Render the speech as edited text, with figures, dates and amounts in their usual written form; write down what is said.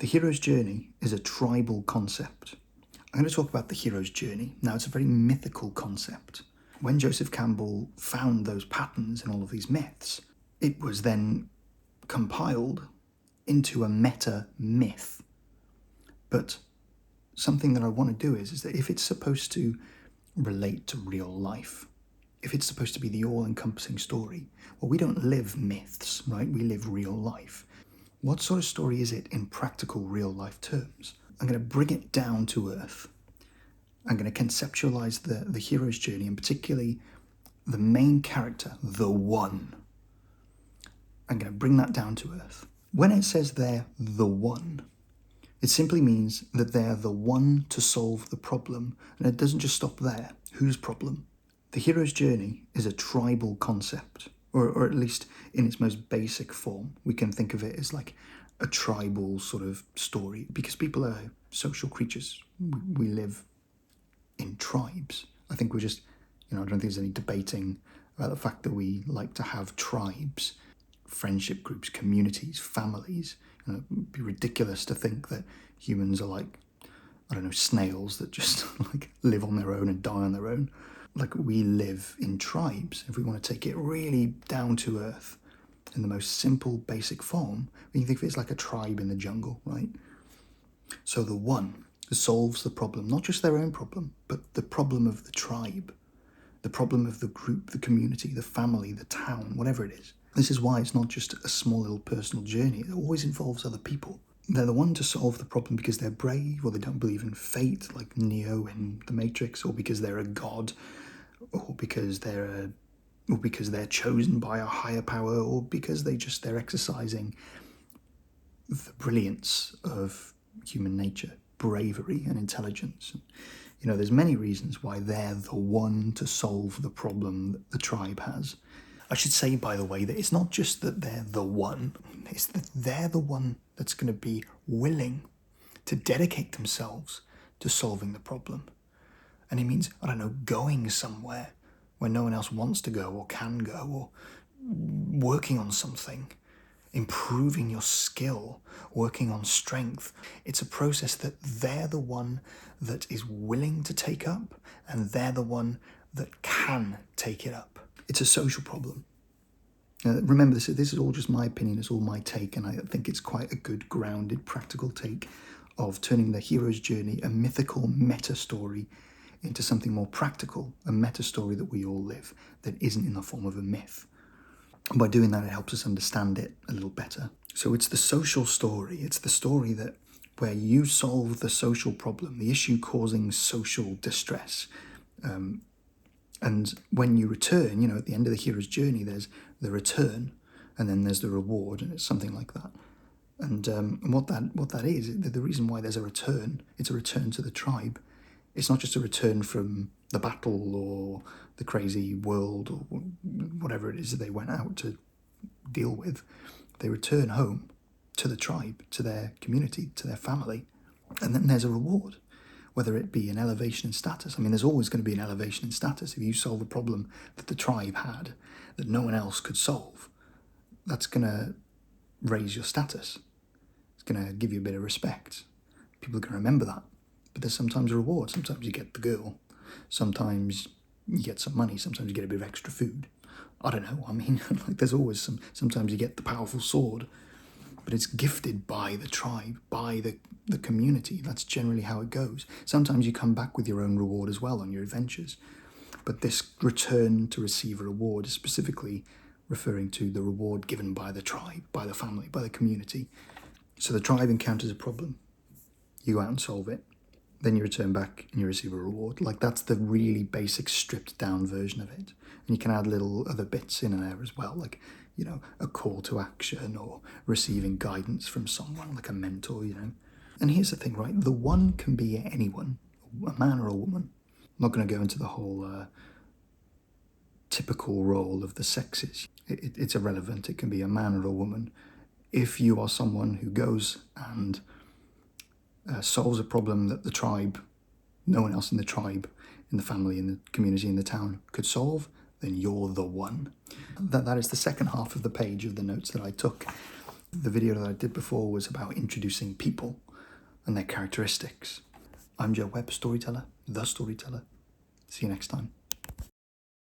The hero's journey is a tribal concept. I'm going to talk about the hero's journey. Now, it's a very mythical concept. When Joseph Campbell found those patterns in all of these myths, it was then compiled into a meta myth. But something that I want to do is that if it's supposed to relate to real life, if it's supposed to be the all-encompassing story, well, we don't live myths, right? We live real life. What sort of story is it in practical real-life terms? I'm going to bring it down to earth. I'm going to conceptualize the hero's journey, and particularly the main character, the one. I'm going to bring that down to earth. When it says they're the one, it simply means that they're the one to solve the problem. And it doesn't just stop there. Whose problem? The hero's journey is a tribal concept, or at least in its most basic form. We can think of it as like a tribal sort of story, because people are social creatures. We live in tribes. I think we're just, I don't think there's any debating about the fact that we like to have tribes, friendship groups, communities, families. It'd be ridiculous to think that humans are like, snails that just like live on their own and die on their own. Like, we live in tribes. If we want to take it really down to earth in the most simple, basic form, we can think of it as like a tribe in the jungle, right? So the one solves the problem, not just their own problem, but the problem of the tribe, the problem of the group, the community, the family, the town, whatever it is. This is why it's not just a small little personal journey. It always involves other people. They're the one to solve the problem because they're brave, or they don't believe in fate, like Neo in The Matrix, or because they're a god, or because they're chosen by a higher power, or because they're exercising the brilliance of human nature, bravery and intelligence. There's many reasons why they're the one to solve the problem that the tribe has. I should say, by the way, that it's not just that they're the one, it's that they're the one that's going to be willing to dedicate themselves to solving the problem. And it means, going somewhere where no one else wants to go or can go, or working on something, improving your skill, working on strength. It's a process that they're the one that is willing to take up, and they're the one that can take it up. It's a social problem. Remember, this is all just my opinion, it's all my take, and I think it's quite a good, grounded, practical take of turning the hero's journey, a mythical meta-story, into something more practical, a meta-story that we all live, that isn't in the form of a myth. And by doing that, it helps us understand it a little better. So it's the social story. It's the story where you solve the social problem, the issue causing social distress. And when you return, at the end of the hero's journey, there's the return, and then there's the reward, and it's something like that. And what that is, the reason why there's a return, it's a return to the tribe. It's not just a return from the battle or the crazy world or whatever it is that they went out to deal with. They return home to the tribe, to their community, to their family. And then there's a reward, whether it be an elevation in status. There's always going to be an elevation in status. If you solve a problem that the tribe had that no one else could solve, that's going to raise your status. It's going to give you a bit of respect. People are going to remember that. But there's sometimes a reward. Sometimes you get the girl. Sometimes you get some money. Sometimes you get a bit of extra food. I don't know. There's always sometimes you get the powerful sword. But it's gifted by the tribe, by the community. That's generally how it goes. Sometimes you come back with your own reward as well on your adventures. But this return to receive a reward is specifically referring to the reward given by the tribe, by the family, by the community. So the tribe encounters a problem. You go out and solve it. Then you return back and you receive a reward. That's the really basic stripped down version of it. And you can add little other bits in there as well, like, a call to action or receiving guidance from someone, like a mentor, And here's the thing, right? The one can be anyone, a man or a woman. I'm not going to go into the whole typical role of the sexes. It's irrelevant. It can be a man or a woman. If you are someone who goes and solves a problem that the tribe, no one else in the tribe, in the family, in the community, in the town could solve, then you're the one. That is the second half of the page of the notes that I took. The video that I did before was about introducing people and their characteristics. I'm Joe Webb, storyteller, the storyteller. See you next time.